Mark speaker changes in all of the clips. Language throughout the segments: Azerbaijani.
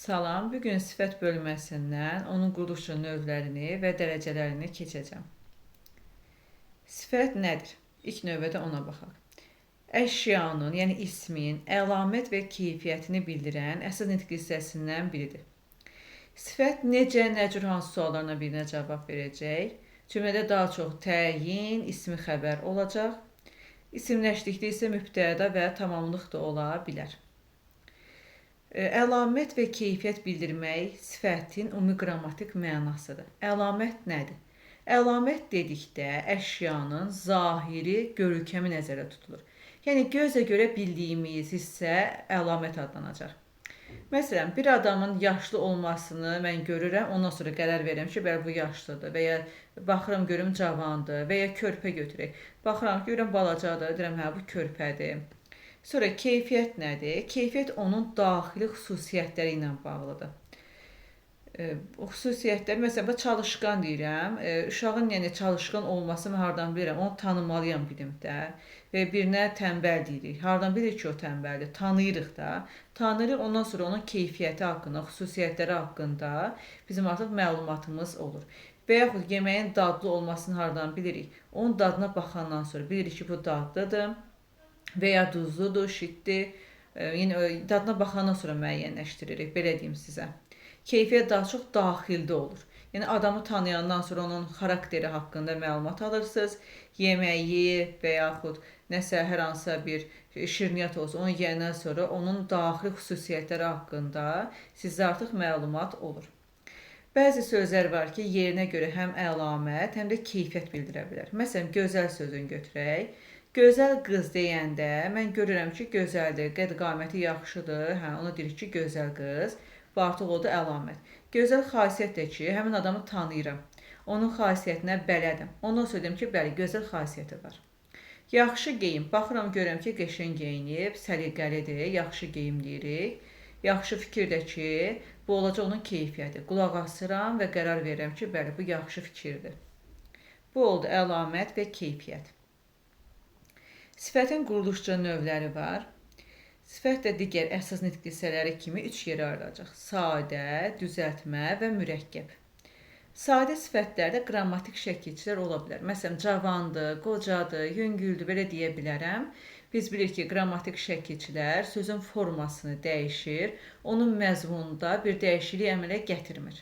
Speaker 1: Salam, bugün sifət bölməsindən onun quruluşu növlərini və dərəcələrini keçəcəm. Sifət nədir? İlk növbədə ona baxaq. Əşyanın, yəni ismin, əlamət və keyfiyyətini bildirən əsas nitq hissəsindən biridir. Sifət necə, nə cür hansı suallarına birinə cavab verəcək? Cümlədə daha çox təyin, ismi xəbər olacaq. İsimləşdikdə isə mübtəda və tamamlıq da ola bilər. Əlamət və keyfiyyət bildirmək sifətin ümumi qrammatik mənasıdır. Əlamət nədir? Əlamət dedikdə əşyanın zahiri görkəmi nəzərdə tutulur. Yəni gözlə görə bildiyimiz hissə əlamət adlanacaq. Məsələn, bir adamın yaşlı olmasını mən görürəm, ondan sonra qərar verirəm ki, bəli bu yaşlıdır və ya baxıram görüm cavandır və ya körpə götürək. Baxıram görürəm balacadır, deyirəm hə bu körpədir. Sonra keyfiyyət nədir? Keyfiyyət onun daxili xüsusiyyətləri ilə bağlıdır. O xüsusiyyətlər, məsələn, çalışqan deyirəm. Uşağın yəni çalışqan olmasını hardan bilirəm? Onu tanımalıyam bilimdə. Və birinə tənbəl deyirik. Hardan bilirik ki, o tənbəldir? Tanıyırıq da. Tanıyırıq, ondan sonra onun keyfiyyəti haqqında, xüsusiyyətləri haqqında bizim artıq məlumatımız olur. Və yaxud yeməyin dadlı olmasını hardan bilirik? Onun dadına baxandan sonra bilirik ki, bu dadlıdır və ya duzludur, şitdir. Yəni dadına baxandan sonra müəyyənləşdiririk, belə deyim sizə. Keyfiyyət daha çox daxildə olur. Yəni adamı tanıyandan sonra onun xarakteri haqqında məlumat alırsınız. Yeməyi və yaxud nəsə hər hansısa bir şirniyyat olsun, onu yeyəndən sonra onun daxili xüsusiyyətləri haqqında sizə artıq məlumat olur. Bəzi sözlər var ki, yerinə görə həm əlamət, həm də keyfiyyət bildirə bilər. Məsələn, gözəl sözünü götürək. Gözəl qız deyəndə mən görürəm ki, gözəldir, qəd-qaməti yaxşıdır, onu deyirik ki, gözəl qız. Bu artıq odur əlamət. Gözəl xasiyyət də ki, həmin adamı tanıyıram. Onun xasiyyətinə bələdəm. Ondan sonra deyim ki, bəli, gözəl xasiyyəti var. Yaxşı geyim. Baxıram, görürəm ki, qəşəng geyinib, səliqəlidir, yaxşı geyim deyirik. Yaxşı fikir də ki, bu olacaq onun keyfiyyəti. Qulaq asıram və qərar verirəm ki, bəli, bu yaxşı fikirdir. Bu oldu əlamət və keyfiyyət. Sifətin quruluşçu növləri var. Sifət də digər əsas nitq hissələri kimi 3 yerə ayrılacaq. Sadə, düzəltmə və mürəkkəb. Sadə sifətlərdə qrammatik şəkilçilər ola bilər. Məsələn, cavandır, qocadır, yüngüldür, belə deyə bilərəm. Biz bilirik ki, qrammatik şəkilçilər sözün formasını dəyişir, onun məzmununda bir dəyişiklik əmələ gətirmir.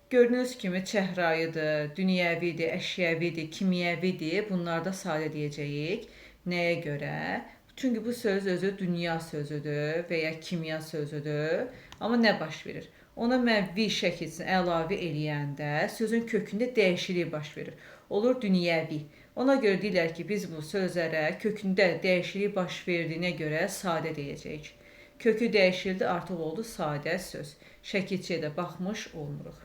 Speaker 1: Gördüyünüz kimi çəhrayıdır, dünyəvidir, əşyəvidir, kimyəvidir. Bunlarda sadə deyəcəyik. Nəyə görə? Çünki bu söz özü dünya sözüdür və ya kimya sözüdür. Amma nə baş verir? Ona mən vi şəkilçisini əlavə eləyəndə sözün kökündə dəyişiklik baş verir. Olur dünyəvi. Ona görə deyirlər ki, biz bu sözlərə kökündə dəyişiklik baş verdiyinə görə sadə deyəcəyik. Kökü dəyişildi, artıq oldu sadə söz. Şəkilçiyə də baxmış olmuruq.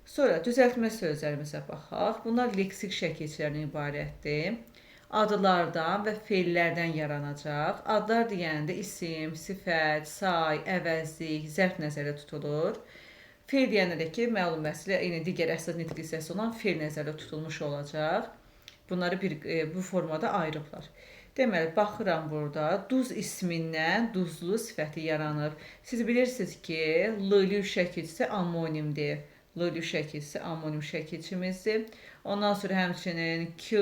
Speaker 1: Sonra düzəltmə sözlərimizə baxaq. Bunlar leksik şəkilçilərdən ibarətdir. Adlardan və feillərdən yaranacaq. Adlar deyəndə isim, sifət, say, əvəzlik, zərf nəzərdə tutulur. Feil deyəndə də ki, məlum məsələ eyni digər əsas nitq hissəsi olan feil nəzərdə tutulmuş olacaq. Bunları bu formada ayırıblar. Deməli, baxıram burada, duz ismindən duzlu sifəti yaranıb. Siz bilirsiniz ki, l-lü şəkilçisi ammonimdir. L-lü şəkilçisi ammonim şəkilçimizdir. Ondan sonra həmçinin k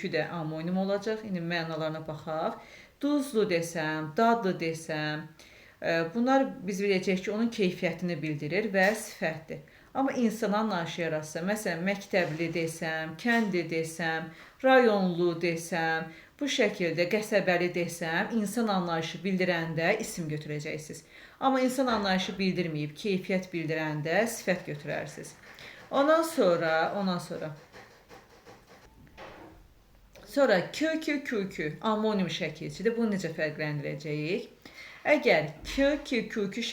Speaker 1: də ammonim olacaq. İndi mənalarına baxaq. Duzlu desəm, dadlı desəm, bunlar biz biləcəyik ki, onun keyfiyyətini bildirir və sifətdir. Amma insan anlayışı yaratsa, məsələn, məktəbli desəm, kəndi desəm, rayonlu desəm, bu şəkildə qəsəbəli desəm, insan anlayışı bildirəndə isim götürəcəksiniz. Amma insan anlayışı bildirməyib, keyfiyyət bildirəndə sifət götürərsiniz. Ondan sonra k ammonim şəkilçidir. Bunu necə fərqləndirəcəyik? Əgər k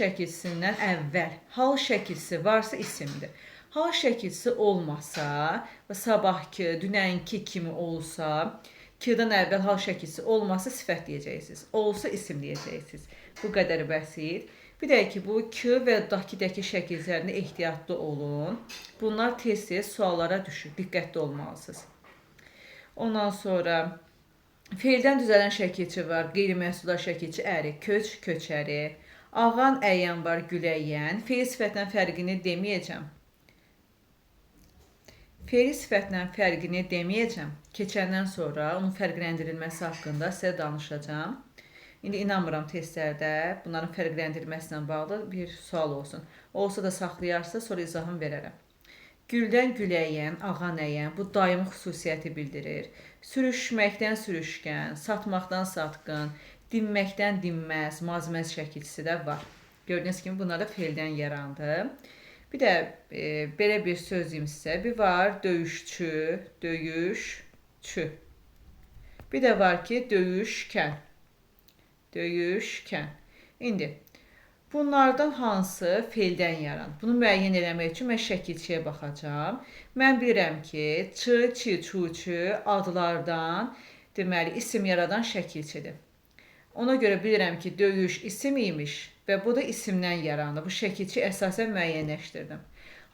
Speaker 1: şəkilçisindən əvvəl hal şəkilçisi varsa isimdir. Hal şəkilçisi olmasa və sabahki, dünənki kimi olsa, k-dan əvvəl hal şəkilçisi olmasa sifət deyəcəksiniz. Olsa isim deyəcəksiniz. Bu qədər bəsit. Bir də ki, bu k və dakidəki şəkillərində ehtiyatlı olun. Bunlar tez-tez suallara düşür. Diqqətli olmalısınız. Ondan sonra feildən düzələn şəkilçi var. Qeyri-məhsuldar şəkilçi əri, köç, köçəri. Ağan əyən var, güləyən. Feil sifətlə fərqini deməyəcəm. Feil sifətlə fərqini deməyəcəm. Keçəndən sonra onun fərqləndirilməsi haqqında sizə danışacağım. İndi inanmıram testlərdə bunların fərqləndirilməsinə bağlı bir sual olsun. Olsa da saxlayarsa sonra izahını verərəm. Güldən güləyən, ağan əyən bu daimi xüsusiyyəti bildirir. Sürüşməkdən sürüşkən, satmaqdan satqın, dinməkdən dinməz, mazməz şəkilçisi də var. Gördüyünüz kimi bunlar da feildən yarandı. Bir də belə bir söz deyim sizə. Bir var döyüşçü, döyüşçü. Bir də var ki döyüşkən. Döyüşkən. İndi bunlardan hansı feildən yaranır? Bunu müəyyən eləmək üçün mən şəkilçiyə baxacağam. Mən bilirəm ki, çı, çi, çu, çü adlardan deməli isim yaradan şəkilçidir. Ona görə bilirəm ki, döyüş isim imiş və bu da isimdən yaranır. Bu şəkilçi əsasən müəyyənləşdirdim.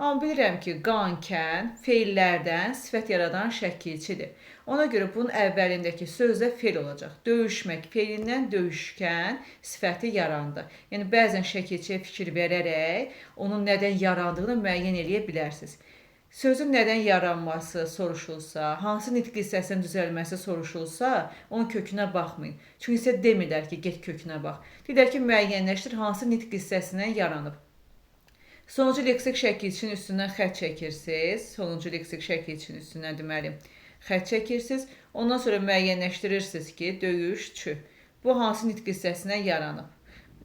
Speaker 1: Amma bilirəm ki, qan, kən feillərdən sifət yaradan şəkilçidir. Ona görə bunun əvvəlindəki sözdə feil olacaq. Döyüşmək feilindən döyüşkən sifəti yarandı. Yəni, bəzən şəkilçiyə fikir verərək onun nədən yarandığını müəyyən eləyə bilərsiniz. Sözün nədən yaranması soruşulsa, hansı nitq hissəsinin düzəlməsi soruşulsa, onun kökünə baxmayın. Çünki sizə demirlər ki, get kökünə bax. Deyirlər ki, müəyyənləşdir, hansı nitq hissəsindən yaranıb. Sonuncu leksik şəkilçinin üstündən xətt çəkirsiniz. Sonuncu leksik şəkilçinin üstündən deməli xətt çəkirsiniz. Ondan sonra müəyyənləşdirirsiniz ki, döyüşçü. Bu hansı nitq hissəsindən yaranıb.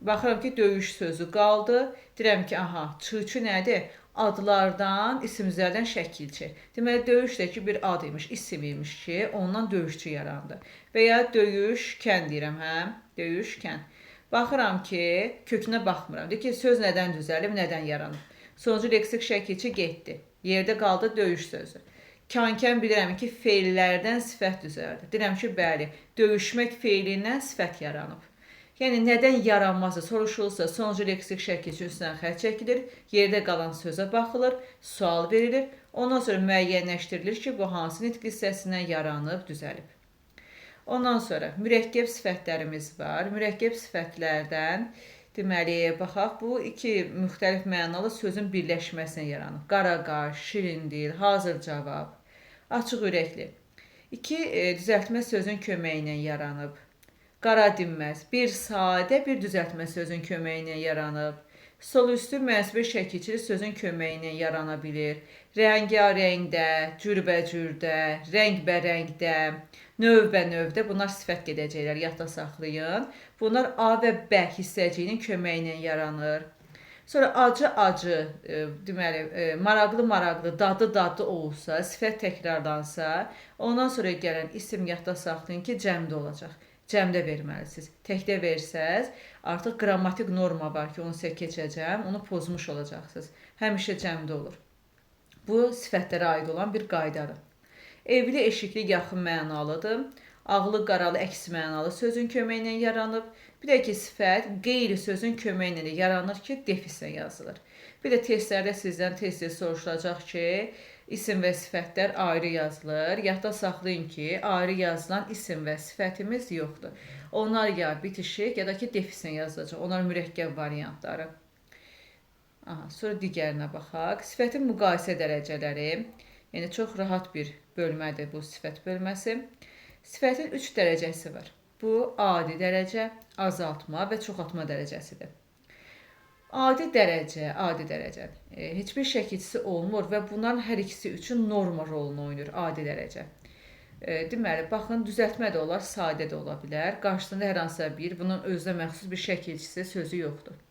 Speaker 1: Baxıram ki, döyüş sözü qaldı. Deyirəm ki, aha, çı nədir? Adlardan, isimlərdən şəkilçi. Deməli, döyüşdəki bir ad imiş, isim imiş ki, ondan döyüşçü yarandı. Və ya döyüşkən deyirəm, hə? Döyüşkən. Baxıram ki, kökünə baxmıram. Deyir ki, söz nədən düzəlib, nədən yaranıb. Sonuncu leksik şəkilçi getdi. Yerdə qaldı döyüş sözü. Kankən bilirəm ki, feillərdən sifət düzəldi. Deyirəm ki, bəli, döyüşmək feilindən sifət yaranıb. Yəni, nədən yaranması soruşulsa, sonuncu leksik şəkilçi üstündən xətt çəkilir, yerdə qalan sözə baxılır, sual verilir, ondan sonra müəyyənləşdirilir ki, bu hansı nitq hissəsindən yaranıb, düzəlib. Ondan sonra mürəkkəb sifətlərimiz var. Mürəkkəb sifətlərdən, deməli, baxaq, bu iki müxtəlif mənalı sözün birləşməsinə yaranıb. Qaraqaş, şirin dil, hazır cavab, açıq ürəkli. İki düzəltmə sözün köməyi ilə yaranıb. Qara dinməz, bir sadə, bir düzəltmə sözün köməyi ilə yaranıb. Sol üstü mənsubi şəkilçili sözün köməyi ilə yarana bilir. Rəngarəngdə, cürbəcürdə, rəngbərəngdə, növbə-növdə bunlar sifət gedəcəklər, yadda saxlayın. Bunlar A və B hissəciyinin köməyi ilə yaranır. Sonra acı-acı, deməli, maraqlı-maraqlı, dadı-dadı olsa, sifət təkrarlansa, ondan sonra gələn isim yadda saxlayın ki, cəmdə olacaq. Cəmdə verməlisiniz. Təkdə versəz, artıq qrammatik norma var ki, onu sizə keçəcəm, onu pozmuş olacaqsınız. Həmişə cəmdə olur. Bu, sifətlərə aid olan bir qaydadır. Evli, eşikli, yaxın mənalıdır. Ağlı, qaralı, əks mənalı sözün köməyi ilə yaranıb. Bir də ki, sifət qeyri sözün köməyi ilə yaranır ki, defislə yazılır. Bir də testlərdə sizdən tez-tez soruşulacaq ki, isim və sifətlər ayrı yazılır. Yadda saxlayın ki, ayrı yazılan isim və sifətimiz yoxdur. Onlar ya bitişik, ya da ki, defislə yazılacaq. Onlar mürəkkəb variantları. Sonra digərinə baxaq. Sifətin müqayisə dərəcələri. Yəni, çox rahat bir bölmədir bu sifət bölməsi. Sifətin 3 dərəcəsi var. Bu, adi dərəcə, azaltma və çoxaltma dərəcəsidir. Adi dərəcə. Heç bir şəkilçisi olmur və bunların hər ikisi üçün norma rolunu oynayır adi dərəcə. Deməli, baxın, düzəltmə də olar, sadə də ola bilər. Qarşısında hər hansısa bir, bunun özünə məxsus bir şəkilçisi, sözü yoxdur.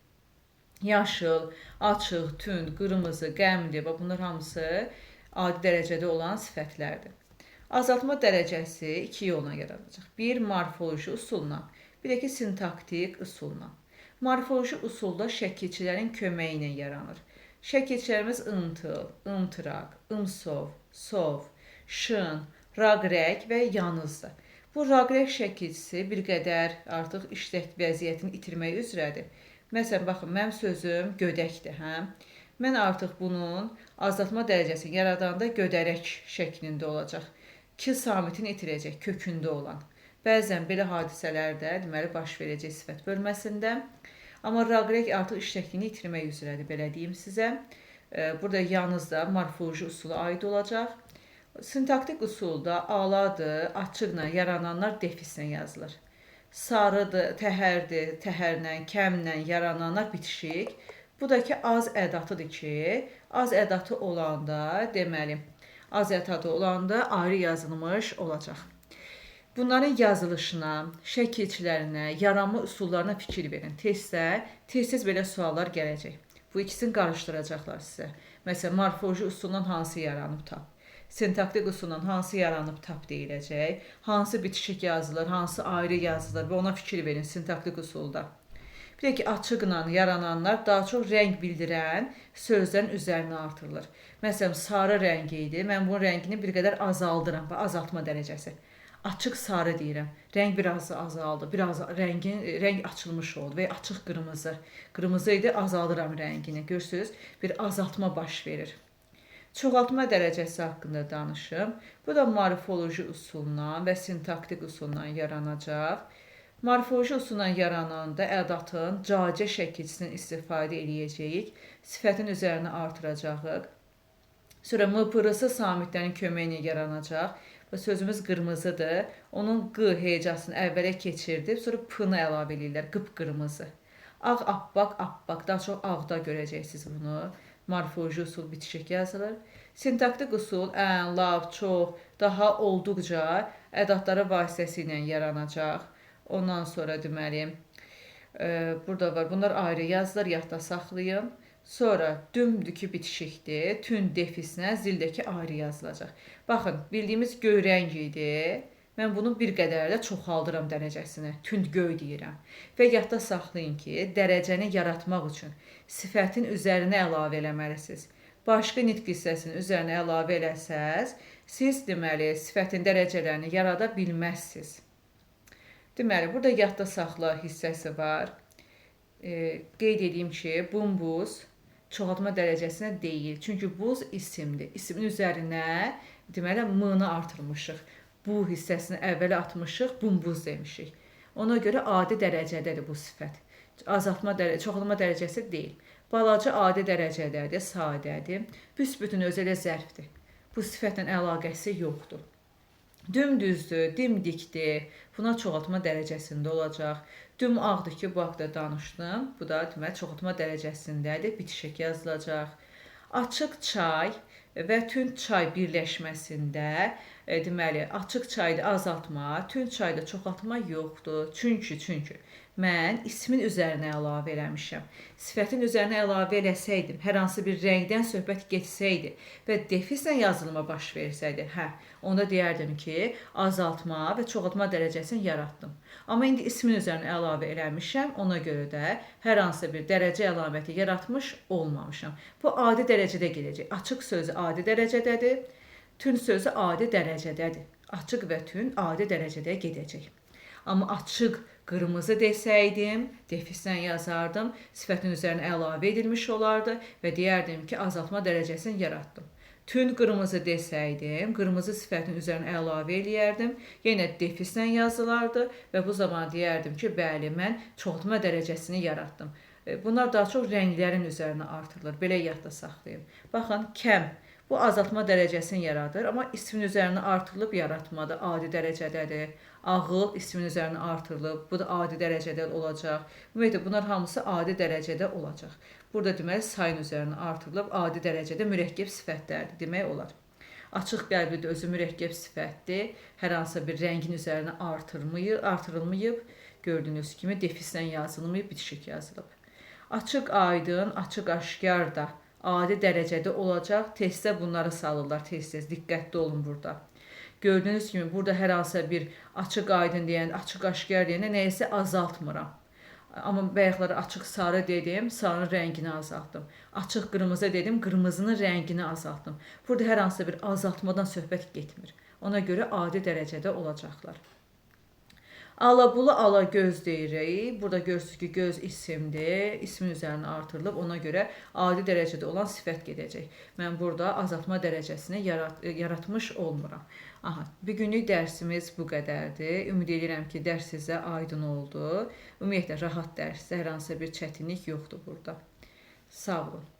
Speaker 1: Yaşıl, açıq, tünd, qırmızı, qəmli, bunlar hamısı adi dərəcədə olan sifətlərdir. Azaltma dərəcəsi 2 yolla yaradılacaq. Bir, morfoloji usulla, bir də ki, sintaktik usulla. Morfoloji usulda şəkilçilərin köməyi ilə yaranır. Şəkilçilərimiz ıntıl, ımtıraq, ımsov, sov, şın, raqrək və yanızdır. Bu raqrək şəkilçisi bir qədər artıq işlək vəziyyətini itirmək üzrədir. Məsələn, baxın, mənim sözüm gödəkdir, hə? Mən artıq bunun azaltma dərəcəsini yaradanda gödərək şəklində olacaq. Ki samitini itirəcək, kökündə olan. Bəzən belə hadisələrdə, deməli, baş verəcək sifət bölməsində. Amma raqrek artıq işləkdiyini itirmək üzrədir, belə deyim sizə. Burada yalnız da morfoloji usula aid olacaq. Sintaktik usulda aladır, açıqla yarananlar defislə yazılır. Sarıdır, təhərdir, təhərlə, kəmlə yarananlar bitişik. Bu da ki, az ədatıdır ki, az ədatı olanda, deməli, az ədadı olanda ayrı yazılmış olacaq. Bunların yazılışına, şəkilçilərinə, yaranma üsullarına fikir verin. Tez-tez belə suallar gələcək. Bu ikisini qarışdıracaqlar sizə. Məsələn, morfoloji usuldan hansı yaranıb tap? Sintaktik usuldan hansı yaranıb tap deyiləcək? Hansı bitişik yazılır, hansı ayrı yazılır və ona fikir verin sintaktik usulda. Bir də ki, açıqla yarananlar daha çox rəng bildirən sözlərin üzərinə artırılır. Məsələn, sarı rəngi idi. Mən bunun rəngini bir qədər azaldıram. Azaltma dərəcəsi. Açıq sarı deyirəm. Rəng biraz azaldı. Biraz rəng açılmış oldu və açıq qırmızı. Qırmızı idi, azaldıram rəngini. Görürsünüz, bir azaltma baş verir. Çoxaltma dərəcəsi haqqında danışım. Bu da morfoloji usulundan və sintaktik usulundan yaranacaq. Morfoloji usulundan yarananda ədatın cacə şəkilçisindən istifadə edəcəyik. Sifətin üzərinə artıracağıq. Sonra M-pırısı samitlərin köməyi ilə yaranacaq. Və sözümüz qırmızıdır. Onun q hecasını əvvələ keçirdib, sonra p-nı əlavə edirlər. Qıpqırmızı. Ağ, appaq, appaq. Daha çox ağda görəcəksiniz bunu. Morfoloji usul bitişik yazılır. Sintaktik usul ən, lav, çox, daha olduqca ədatları vasitəsilə yaranacaq. Ondan sonra deməli, burada var. Bunlar ayrı yazılır, yadda saxlayın. Sonra dümdükü bitişikdir. Tün defisinə zildəki ayrı yazılacaq. Baxın, bildiyimiz göy rəng idi. Mən bunu bir qədər də çoxaldıram dərəcəsini. Tünd göy deyirəm. Və yadda saxlayın ki, dərəcəni yaratmaq üçün sifətin üzərinə əlavə eləməlisiniz. Başqa nitq hissəsinin üzərinə əlavə eləsəz, siz deməli sifətin dərəcələrini yarada bilməzsiniz. Deməli, burada yadda saxla hissəsi var. Qeyd edeyim ki, bumbuz çoxaltma dərəcəsinə deyil. Çünki buz isimdir. İsmin üzərinə deməli m-nı artırmışıq. Bu hissəsini əvvələ atmışıq, bumbuz demişik. Ona görə adi dərəcədədir bu sifət. Çoxaltma dərəcəsi deyil. Balaca adi dərəcədədir, sadədir. Büsbütün özü elə zərfdir. Bu sifətlə əlaqəsi yoxdur. Dümdüzdür, dimdikdir. Buna çoxaltma dərəcəsində olacaq. Düm ağdır ki, bu haqda danışdım. Bu da deməli çoxaltma dərəcəsindədir. Bitişik yazılacaq. Açıq çay və tünd çay birləşməsində deməli açıq çayda azaltma, tünd çayda çoxaltma yoxdur. Çünki mən ismin üzərinə əlavə eləmişəm. Sifətin üzərinə əlavə eləsəydim, hər hansı bir rəngdən söhbət getsəydi və defislə yazılma baş versəydi, onda deyərdim ki, azaltma və çoxaltma dərəcəsini yaratdım. Amma indi ismin üzərinə əlavə eləmişəm, ona görə də hər hansı bir dərəcə əlaməti yaratmış olmamışam. Bu adi dərəcədə gedəcək. Açıq sözü adi dərəcədədir, tünd sözü adi dərəcədədir. Açıq və tünd adi dərəcədə gedəcək. Amma açıq qırmızı desəydim, defislə yazardım, sifətin üzərinə əlavə edilmiş olardı və deyərdim ki, azaltma dərəcəsini yaratdım. Tünd qırmızı desəydim, qırmızı sifətin üzərinə əlavə eləyərdim, yenə defislə yazılardı və bu zaman deyərdim ki, bəli, mən çoxaltma dərəcəsini yaratdım. Bunlar daha çox rənglərin üzərinə artırılır, belə yadda saxlayın. Baxın, kəm. Bu azaltma dərəcəsini yaradır, amma ismin üzərinə artırılıb yaratmadı, adi dərəcədədir. Ağıl ismin üzərinə artırılıb, bu da adi dərəcədə olacaq. Ümumiyyətlə, bunlar hamısı adi dərəcədə olacaq. Burada deməli, sayın üzərinə artırılıb, adi dərəcədə mürəkkəb sifətlərdir, demək olar. Açıq qəlbli də özü mürəkkəb sifətdir. Hər hansı bir rəngin üzərinə artırılmayıb, gördüyünüz kimi defislə yazılmayıb, bitişik yazılıb. Açıq aydın, açıq aşkar da adi dərəcədə olacaq. Testdə bunları salırlar tez-tez. Diqqətli olun burada. Gördüyünüz kimi burada hər hansı bir açıq aydın deyən, açıq aşkar deyəndə nəyəsə azaltmıram. Amma bayaqları açıq sarı dedim, sarının rəngini azaltdım. Açıq qırmızı dedim, qırmızının rəngini azaltdım. Burada hər hansı bir azaltmadan söhbət getmir. Ona görə adi dərəcədə olacaqlar. Alabulu alagöz deyirik. Burada görürsünüz ki göz isimdir. İsmin üzərinə artırılıb. Ona görə adi dərəcədə olan sifət gedəcək. Mən burada azaltma dərəcəsini yaratmış olmuram. Aha, bu günlük dərsimiz bu qədərdir. Ümid edirəm ki, dərs sizə aydın oldu. Ümumiyyətlə rahat dərsdir. Hər hansı bir çətinlik yoxdur burada. Sağ olun.